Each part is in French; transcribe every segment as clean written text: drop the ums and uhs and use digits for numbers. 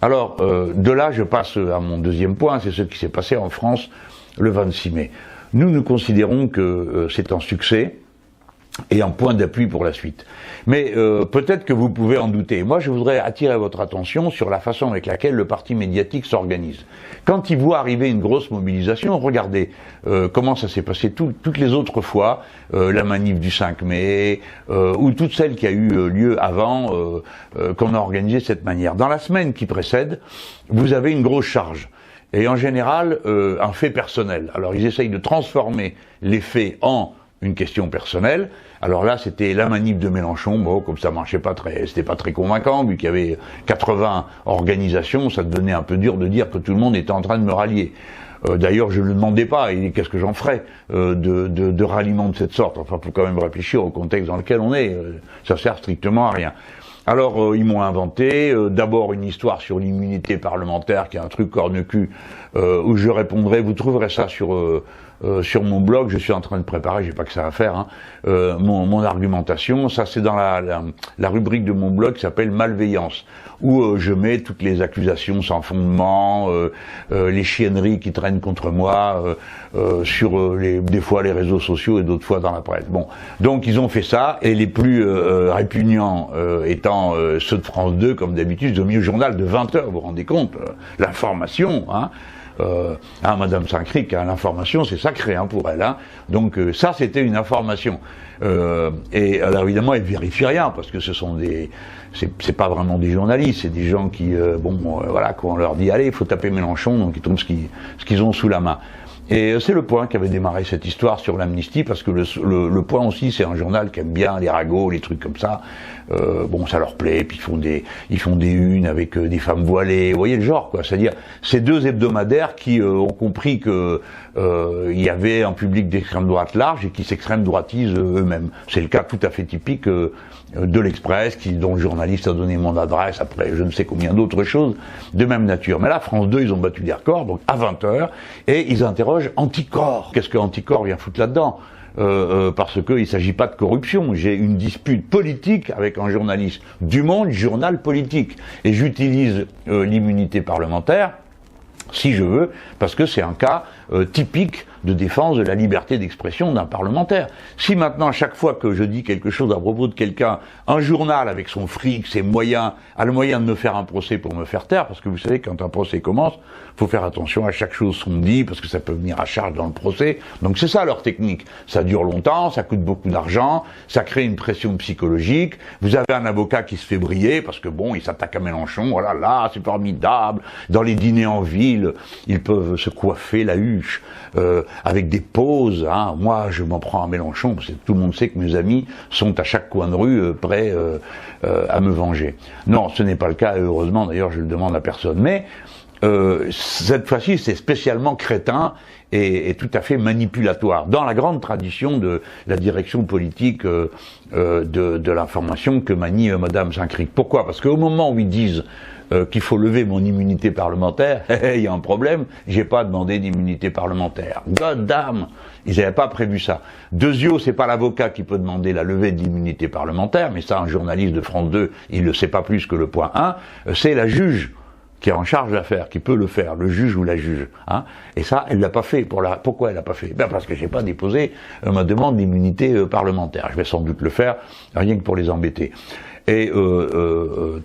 Alors, de là, je passe à mon deuxième point, c'est ce qui s'est passé en France le 26 mai. Nous considérons que c'est un succès et un point d'appui pour la suite. Mais peut-être que vous pouvez en douter. Moi, je voudrais attirer votre attention sur la façon avec laquelle le parti médiatique s'organise. Quand il voit arriver une grosse mobilisation, regardez comment ça s'est passé toutes les autres fois, la manif du 5 mai, ou toutes celles qui a eu lieu avant, qu'on a organisé de cette manière. Dans la semaine qui précède, vous avez une grosse charge. Et en général, un fait personnel. Alors, ils essayent de transformer les faits en une question personnelle. Alors là, c'était la manif de Mélenchon. Bon, comme ça marchait pas c'était pas très convaincant, vu qu'il y avait 80 organisations, ça devenait un peu dur de dire que tout le monde était en train de me rallier. D'ailleurs, je ne le demandais pas, et qu'est-ce que j'en ferais de ralliement de cette sorte. Enfin, faut quand même réfléchir au contexte dans lequel on est. Ça sert strictement à rien. Alors, ils m'ont inventé d'abord une histoire sur l'immunité parlementaire, qui est un truc corne-cul, où je répondrai, vous trouverez ça sur mon blog, je suis en train de préparer, j'ai pas que ça à faire, mon argumentation. Ça, c'est dans la rubrique de mon blog qui s'appelle Malveillance, où je mets toutes les accusations sans fondement, les chienneries qui traînent contre moi sur des fois les réseaux sociaux et d'autres fois dans la presse. Bon, donc ils ont fait ça, et les plus répugnants étant ceux de France 2, comme d'habitude, ils ont mis au journal de 20 heures, vous vous rendez compte, l'information, Madame Saint-Cric, l'information, c'est sacré pour elle. Donc ça, c'était une information. Et alors évidemment, elle vérifie rien, parce que ce sont c'est pas vraiment des journalistes, c'est des gens qui, voilà, quand on leur dit, allez, il faut taper Mélenchon, donc ils trouvent ce qu'ils ont sous la main. Et c'est Le Point qui avait démarré cette histoire sur l'amnistie, parce que le Point aussi, c'est un journal qui aime bien les ragots, les trucs comme ça. Ça leur plaît, puis ils font des unes avec des femmes voilées, vous voyez le genre, quoi. C'est-à-dire, ces deux hebdomadaires qui ont compris que il y avait un public d'extrême droite large et qui s'extrême droitisent eux-mêmes. C'est le cas tout à fait typique de l'Express, dont le journaliste a donné mon adresse, après je ne sais combien d'autres choses de même nature. Mais là, France 2, ils ont battu des records, donc à 20h, et ils interrogent Anticor. Qu'est-ce que Anticor vient foutre là-dedans ? Parce qu'il ne s'agit pas de corruption. J'ai une dispute politique avec un journaliste du Monde, journal politique. Et j'utilise l'immunité parlementaire, si je veux, parce que c'est un cas typique de défense de la liberté d'expression d'un parlementaire. Si maintenant, à chaque fois que je dis quelque chose à propos de quelqu'un, un journal avec son fric, ses moyens, a le moyen de me faire un procès pour me faire taire, parce que vous savez, quand un procès commence, faut faire attention à chaque chose qu'on dit, parce que ça peut venir à charge dans le procès. Donc c'est ça leur technique. Ça dure longtemps, ça coûte beaucoup d'argent, ça crée une pression psychologique. Vous avez un avocat qui se fait briller, parce que bon, il s'attaque à Mélenchon, voilà, là, c'est formidable. Dans les dîners en ville, ils peuvent se coiffer la huche, avec des pauses. Moi, je m'en prends à Mélenchon, parce que tout le monde sait que mes amis sont à chaque coin de rue prêts à me venger. Non, ce n'est pas le cas, et heureusement, d'ailleurs, je le demande à personne. Mais cette fois-ci, c'est spécialement crétin et tout à fait manipulatoire, dans la grande tradition de la direction politique de l'information que manie Madame Saint-Cric. Pourquoi ? Parce qu'au moment où ils disent qu'il faut lever mon immunité parlementaire, il y a un problème, j'ai pas demandé d'immunité parlementaire. God damn, ils n'avaient pas prévu ça. Deuxièmement, c'est pas l'avocat qui peut demander la levée de l'immunité parlementaire, mais ça, un journaliste de France 2, il ne sait pas plus que le point 1, c'est la juge qui est en charge de l'affaire, qui peut le faire, le juge ou la juge. Et ça, elle l'a pas fait. Pourquoi elle l'a pas fait ? Parce que j'ai pas déposé ma demande d'immunité parlementaire. Je vais sans doute le faire, rien que pour les embêter. Et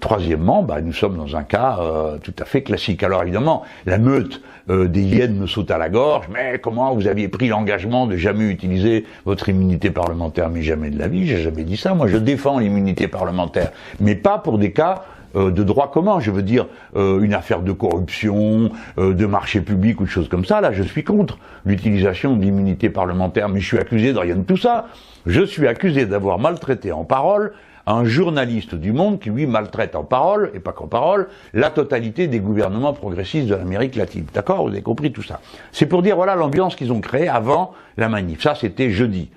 troisièmement, nous sommes dans un cas tout à fait classique. Alors évidemment, la meute des hyènes me saute à la gorge. Mais comment vous aviez pris l'engagement de jamais utiliser votre immunité parlementaire ? Mais jamais de la vie, j'ai jamais dit ça. Moi, je défends l'immunité parlementaire, mais pas pour des cas de droit commun, je veux dire une affaire de corruption, de marché public ou de choses comme ça. Là, je suis contre l'utilisation de l'immunité parlementaire, mais je suis accusé de rien de tout ça. Je suis accusé d'avoir maltraité en parole un journaliste du Monde qui, lui, maltraite en parole, et pas qu'en parole, la totalité des gouvernements progressistes de l'Amérique latine. D'accord ? Vous avez compris tout ça. C'est pour dire, voilà l'ambiance qu'ils ont créée avant la manif. Ça, c'était jeudi.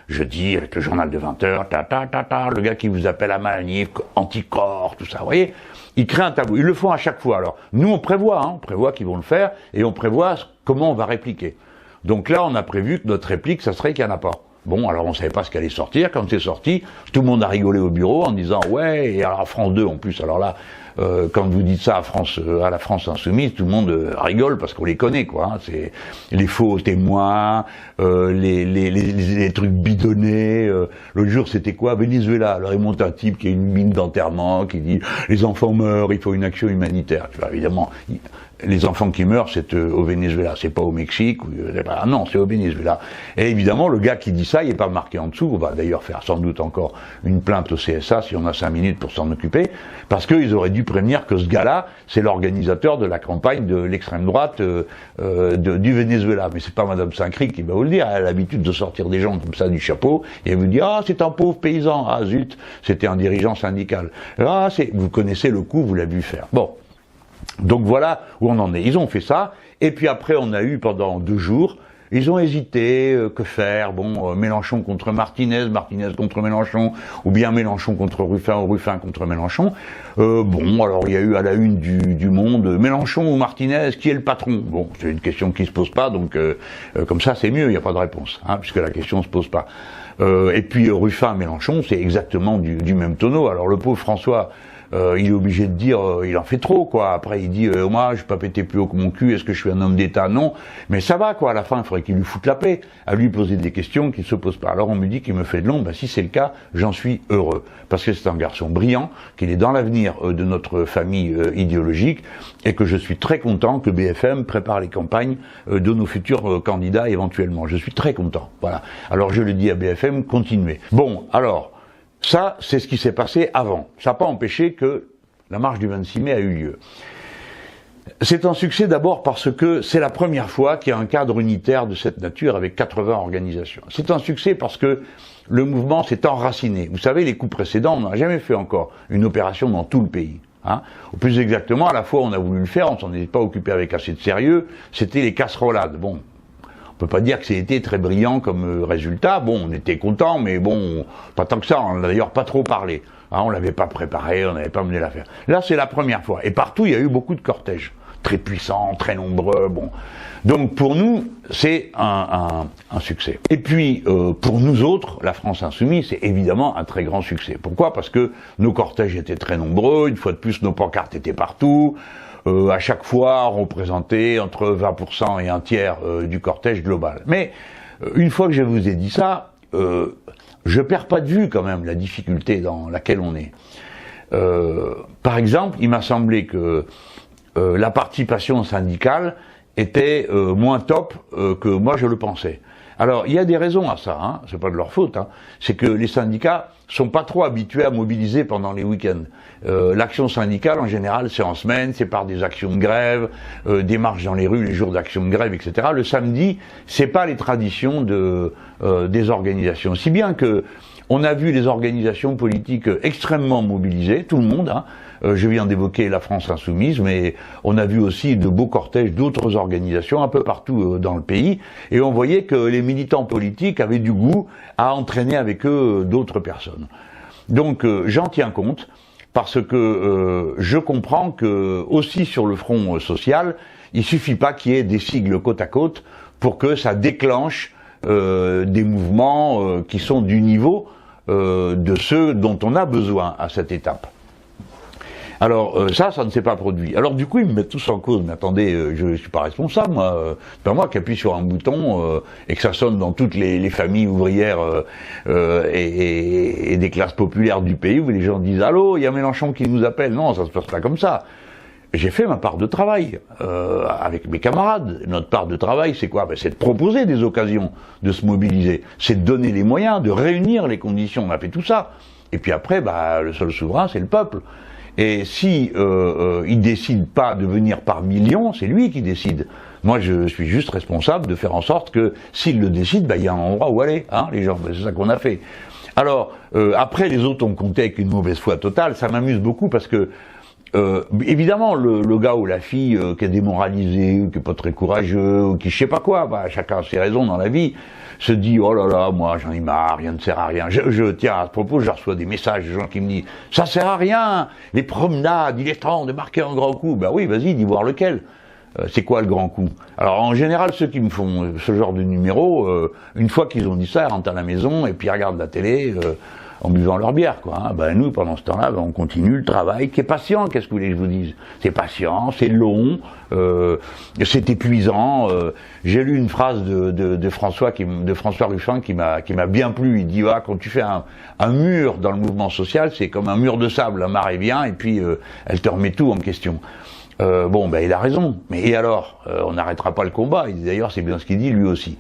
Jeudi, avec le journal de 20h, le gars qui vous appelle à manif, Anticor, tout ça, vous voyez ? Ils créent un tabou. Ils le font à chaque fois. Alors, nous, on prévoit qu'ils vont le faire, et on prévoit comment on va répliquer. Donc là, on a prévu que notre réplique, ça serait qu'il n'y en a pas. Bon, alors on savait pas ce qu'allait sortir. Quand c'est sorti, tout le monde a rigolé au bureau en disant ouais, et alors France 2 en plus. Alors là, quand vous dites ça à la France insoumise, tout le monde rigole parce qu'on les connaît, quoi. Hein. C'est les faux témoins, les trucs bidonnés. L'autre jour, c'était quoi? Venezuela. Alors il monte un type qui a une mine d'enterrement, qui dit les enfants meurent, il faut une action humanitaire. Tu vois, évidemment. Les enfants qui meurent, c'est au Venezuela, c'est pas au Mexique, non, c'est au Venezuela. Et évidemment, le gars qui dit ça, il est pas marqué en dessous. On va d'ailleurs faire sans doute encore une plainte au CSA si on a 5 minutes pour s'en occuper, parce qu'ils auraient dû prévenir que ce gars-là, c'est l'organisateur de la campagne de l'extrême droite du Venezuela. Mais c'est pas Madame Saint-Cric qui va vous le dire. Elle a l'habitude de sortir des gens comme ça du chapeau et elle vous dit ah c'est un pauvre paysan, ah zut, c'était un dirigeant syndical. Ah vous connaissez le coup, vous l'avez vu faire. Bon. Donc voilà où on en est. Ils ont fait ça, et puis après on a eu pendant 2 jours, ils ont hésité, que faire, bon, Mélenchon contre Martinez, Martinez contre Mélenchon, ou bien Mélenchon contre Ruffin, ou Ruffin contre Mélenchon. Bon, alors il y a eu à la une du Monde, Mélenchon ou Martinez, qui est le patron? Bon, c'est une question qui se pose pas, donc comme ça c'est mieux, il n'y a pas de réponse, hein, puisque la question se pose pas. Et puis Ruffin, Mélenchon, c'est exactement du même tonneau. Alors le pauvre François, il est obligé de dire, il en fait trop, quoi. Après, il dit, moi, je vais pas péter plus haut que mon cul, est-ce que je suis un homme d'État? Non. Mais ça va, quoi. À la fin, il faudrait qu'il lui foute la paix, à lui poser des questions qui ne se posent pas. Alors, on me dit qu'il me fait de l'ombre. Ben, si c'est le cas, j'en suis heureux. Parce que c'est un garçon brillant, qu'il est dans l'avenir de notre famille idéologique, et que je suis très content que BFM prépare les campagnes de nos futurs candidats, éventuellement. Je suis très content. Voilà. Alors, je le dis à BFM, continuez. Bon, alors, ça, c'est ce qui s'est passé avant. Ça n'a pas empêché que la marche du 26 mai a eu lieu. C'est un succès d'abord parce que c'est la première fois qu'il y a un cadre unitaire de cette nature avec 80 organisations. C'est un succès parce que le mouvement s'est enraciné. Vous savez, les coups précédents, on n'a jamais fait encore une opération dans tout le pays. Hein. Ou plus exactement, à la fois on a voulu le faire, on s'en était pas occupé avec assez de sérieux, c'était les casserolades. Bon. On peut pas dire que c'était très brillant comme résultat. Bon, on était content, mais bon, pas tant que ça. On n'a d'ailleurs pas trop parlé. Hein, on l'avait pas préparé, on n'avait pas mené l'affaire. Là, c'est la première fois. Et partout, il y a eu beaucoup de cortèges. Très puissants, très nombreux, bon. Donc, pour nous, c'est un succès. Et puis, pour nous autres, la France Insoumise, c'est évidemment un très grand succès. Pourquoi? Parce que nos cortèges étaient très nombreux. Une fois de plus, nos pancartes étaient partout. À chaque fois, on représentait entre 20% et un tiers du cortège global. Mais, une fois que je vous ai dit ça, je perds pas de vue quand même la difficulté dans laquelle on est. Par exemple, il m'a semblé que la participation syndicale était moins top que moi je le pensais. Alors, il y a des raisons à ça, hein, c'est pas de leur faute, hein. C'est que les syndicats sont pas trop habitués à mobiliser pendant les week-ends. L'action syndicale, en général, c'est en semaine, c'est par des actions de grève, des marches dans les rues, les jours d'action de grève, etc. Le samedi, c'est pas les traditions des organisations. Si bien que on a vu les organisations politiques extrêmement mobilisées, tout le monde, hein. Je viens d'évoquer la France Insoumise, mais on a vu aussi de beaux cortèges d'autres organisations un peu partout dans le pays, et on voyait que les militants politiques avaient du goût à entraîner avec eux d'autres personnes. Donc j'en tiens compte, parce que je comprends que aussi sur le front social, il suffit pas qu'il y ait des sigles côte à côte pour que ça déclenche des mouvements qui sont du niveau de ceux dont on a besoin à cette étape. Alors ça ne s'est pas produit. Alors du coup ils me mettent tous en cause. Mais attendez, je suis pas responsable, moi. C'est pas moi qui appuie sur un bouton et que ça sonne dans toutes les familles ouvrières et des classes populaires du pays où les gens disent allô, il y a Mélenchon qui nous appelle. Non, ça se passe pas comme ça. J'ai fait ma part de travail avec mes camarades. Notre part de travail, c'est quoi? C'est de proposer des occasions de se mobiliser. C'est de donner les moyens, de réunir les conditions. On a fait tout ça. Et puis après, le seul souverain, c'est le peuple. Et si il décide pas de venir par millions, c'est lui qui décide. Moi, je suis juste responsable de faire en sorte que s'il le décide, il y a un endroit où aller, hein, les gens. C'est ça qu'on a fait. Alors, après, les autres ont compté avec une mauvaise foi totale. Ça m'amuse beaucoup parce que évidemment, le gars ou la fille qui est démoralisé, ou qui est pas très courageux, ou qui je sais pas quoi, chacun a ses raisons dans la vie, se dit oh là là, moi j'en ai marre, rien ne sert à rien. Tiens, à ce propos, je reçois des messages de gens qui me disent ça sert à rien, les promenades, il est temps de marquer un grand coup. Ben oui, vas-y, dis voir lequel. C'est quoi le grand coup? Alors en général, ceux qui me font ce genre de numéro, une fois qu'ils ont dit ça, ils rentrent à la maison et puis ils regardent la télé en buvant leur bière, quoi. Hein. Ben nous, pendant ce temps-là, on continue le travail, qui est patient. Qu'est-ce que vous voulez que je vous dise? C'est patient, c'est long, c'est épuisant. J'ai lu une phrase de François Ruffin qui m'a bien plu. Il dit quand tu fais un mur dans le mouvement social, c'est comme un mur de sable. La marée vient et puis elle te remet tout en question. Il a raison. Mais et alors, on n'arrêtera pas le combat. D'ailleurs, c'est bien ce qu'il dit lui aussi.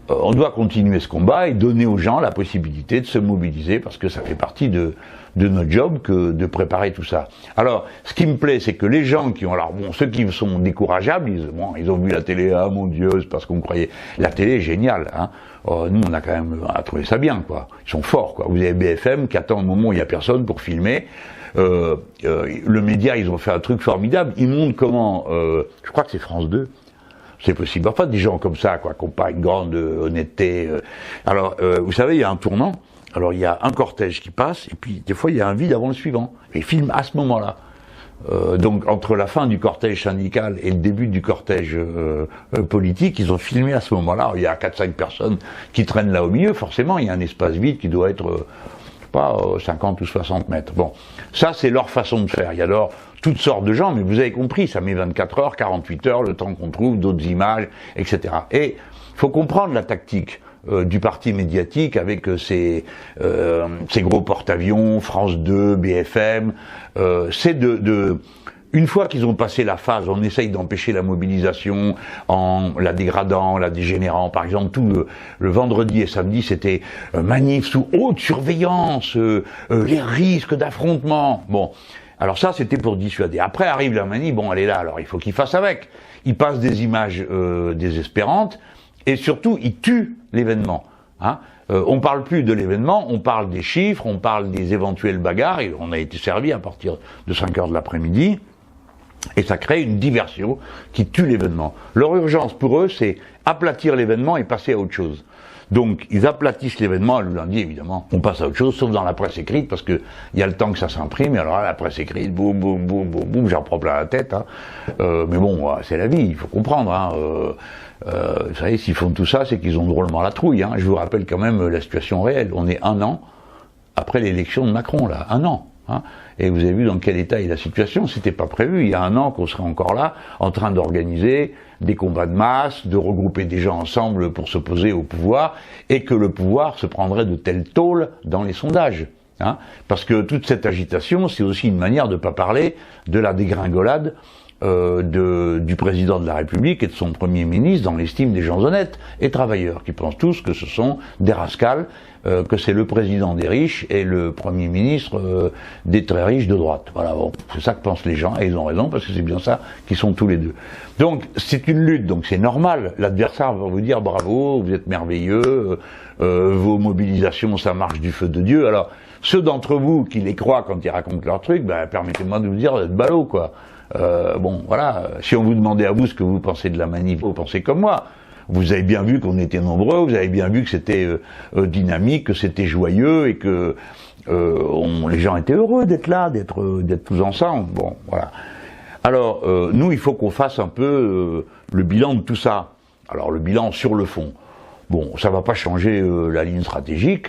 On doit continuer ce combat et donner aux gens la possibilité de se mobiliser parce que ça fait partie de notre job que de préparer tout ça. Alors, ce qui me plaît, c'est que les gens qui ont, ceux qui sont décourageables, ils ont vu la télé, ah mon Dieu, c'est parce qu'on croyait. La télé est géniale, hein. Nous, on a quand même trouvé ça bien, quoi. Ils sont forts, quoi. Vous avez BFM qui attend le moment où il y a personne pour filmer. Le média, ils ont fait un truc formidable. Ils montrent comment, je crois que c'est France 2. C'est possible. Enfin, des gens comme ça, quoi, qui n'ont pas une grande honnêteté. Alors, vous savez, il y a un tournant. Alors, il y a un cortège qui passe, et puis, des fois, il y a un vide avant le suivant. Et ils filment à ce moment-là. Donc, entre la fin du cortège syndical et le début du cortège politique, ils ont filmé à ce moment-là. Il y a 4-5 personnes qui traînent là au milieu. Forcément, il y a un espace vide qui doit être, 50 ou 60 mètres. Bon. Ça, c'est leur façon de faire. Il y a alors toutes sortes de gens, mais vous avez compris, ça met 24 heures, 48 heures, le temps qu'on trouve, d'autres images, etc. Et il faut comprendre la tactique du parti médiatique avec ses gros porte-avions, France 2, BFM. C'est une fois qu'ils ont passé la phase, on essaye d'empêcher la mobilisation en la dégradant, la dégénérant. Par exemple, tout le vendredi et samedi, c'était manif sous haute surveillance, les risques d'affrontement. Bon. Alors ça, c'était pour dissuader. Après arrive la manif, elle est là, alors il faut qu'il fasse avec. Il passe des images désespérantes, et surtout, il tue l'événement. Hein. On parle plus de l'événement, on parle des chiffres, on parle des éventuelles bagarres, et on a été servi à partir de 5 heures de l'après-midi, et ça crée une diversion qui tue l'événement. Leur urgence pour eux, c'est aplatir l'événement et passer à autre chose. Donc, ils aplatissent l'événement, le lundi, évidemment, on passe à autre chose, sauf dans la presse écrite, parce que il y a le temps que ça s'imprime, et alors là, la presse écrite, boum, boum, boum, boum, boum, j'en prends plein la tête, hein. Mais bon, c'est la vie, il faut comprendre, hein. Vous savez, s'ils font tout ça, c'est qu'ils ont drôlement la trouille, hein. Je vous rappelle quand même la situation réelle. On est 1 an après l'élection de Macron, là, 1 an. Hein. Et vous avez vu dans quel état est la situation, c'était pas prévu. Il y a 1 an qu'on serait encore là, en train d'organiser des combats de masse, de regrouper des gens ensemble pour s'opposer au pouvoir, et que le pouvoir se prendrait de telles tôles dans les sondages. Hein. Parce que toute cette agitation, c'est aussi une manière de ne pas parler de la dégringolade du président de la République et de son Premier ministre dans l'estime des gens honnêtes et travailleurs, qui pensent tous que ce sont des rascals, que c'est le président des riches et le Premier ministre des très riches de droite. Voilà, bon, c'est ça que pensent les gens, et ils ont raison, parce que c'est bien ça qu'ils sont tous les deux. Donc, c'est une lutte, donc c'est normal. L'adversaire va vous dire bravo, vous êtes merveilleux, vos mobilisations, ça marche du feu de Dieu. Alors, ceux d'entre vous qui les croient quand ils racontent leur truc, permettez-moi de vous dire d'être ballot, quoi. Voilà, si on vous demandait à vous ce que vous pensez de la manif, vous pensez comme moi. Vous avez bien vu qu'on était nombreux, vous avez bien vu que c'était dynamique, que c'était joyeux et que les gens étaient heureux d'être là, d'être tous ensemble. Bon, voilà. Alors, nous, il faut qu'on fasse un peu le bilan de tout ça. Alors, le bilan sur le fond. Bon, ça va pas changer la ligne stratégique.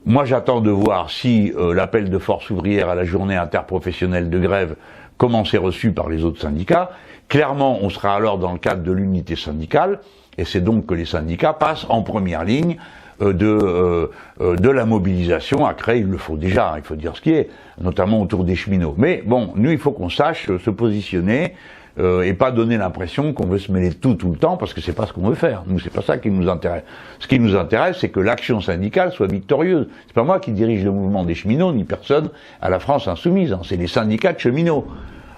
Moi, j'attends de voir si l'appel de force ouvrière à la journée interprofessionnelle de grève, comment c'est reçu par les autres syndicats. Clairement, on sera alors dans le cadre de l'unité syndicale, et c'est donc que les syndicats passent en première ligne de la mobilisation à créer. Il le faut déjà, il faut dire ce qui est, notamment autour des cheminots. Mais bon, nous, il faut qu'on sache se positionner et pas donner l'impression qu'on veut se mêler de tout le temps, parce que c'est pas ce qu'on veut faire. Nous, c'est pas ça qui nous intéresse. Ce qui nous intéresse, c'est que l'action syndicale soit victorieuse. C'est pas moi qui dirige le mouvement des cheminots, ni personne à la France insoumise. Hein. C'est les syndicats de cheminots.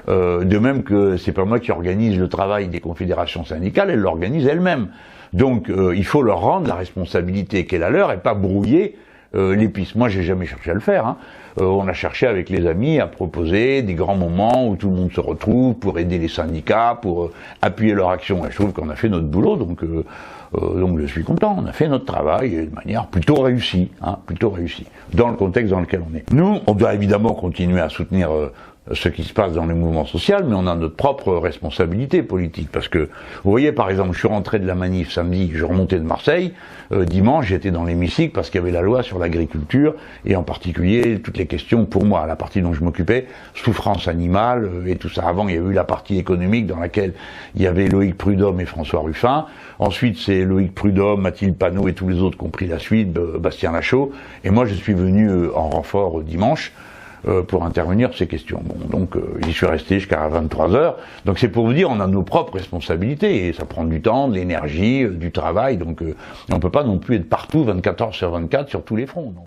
De même que c'est pas moi qui organise le travail des confédérations syndicales, elles l'organisent elles-mêmes. Donc il faut leur rendre la responsabilité qu'est la leur et pas brouiller les pistes. Moi, j'ai jamais cherché à le faire. Hein. On a cherché avec les amis à proposer des grands moments où tout le monde se retrouve pour aider les syndicats, pour appuyer leur action. Et je trouve qu'on a fait notre boulot, donc je suis content. On a fait notre travail de manière plutôt réussie, dans le contexte dans lequel on est. Nous, on doit évidemment continuer à soutenir ce qui se passe dans les mouvements sociaux, mais on a notre propre responsabilité politique. Parce que, vous voyez, par exemple, je suis rentré de la manif samedi, je remontais de Marseille, dimanche, j'étais dans l'hémicycle parce qu'il y avait la loi sur l'agriculture, et en particulier, toutes les questions, pour moi, la partie dont je m'occupais, souffrance animale, et tout ça. Avant, il y a eu la partie économique dans laquelle il y avait Loïc Prud'homme et François Ruffin. Ensuite, c'est Loïc Prud'homme, Mathilde Panot et tous les autres qui ont pris la suite, Bastien Lachaud. Et moi, je suis venu en renfort dimanche, pour intervenir sur ces questions. Bon, donc j'y suis resté jusqu'à 23h. Donc c'est pour vous dire, on a nos propres responsabilités, et ça prend du temps, de l'énergie, du travail, donc on peut pas non plus être partout 24 heures sur 24 sur tous les fronts. Donc.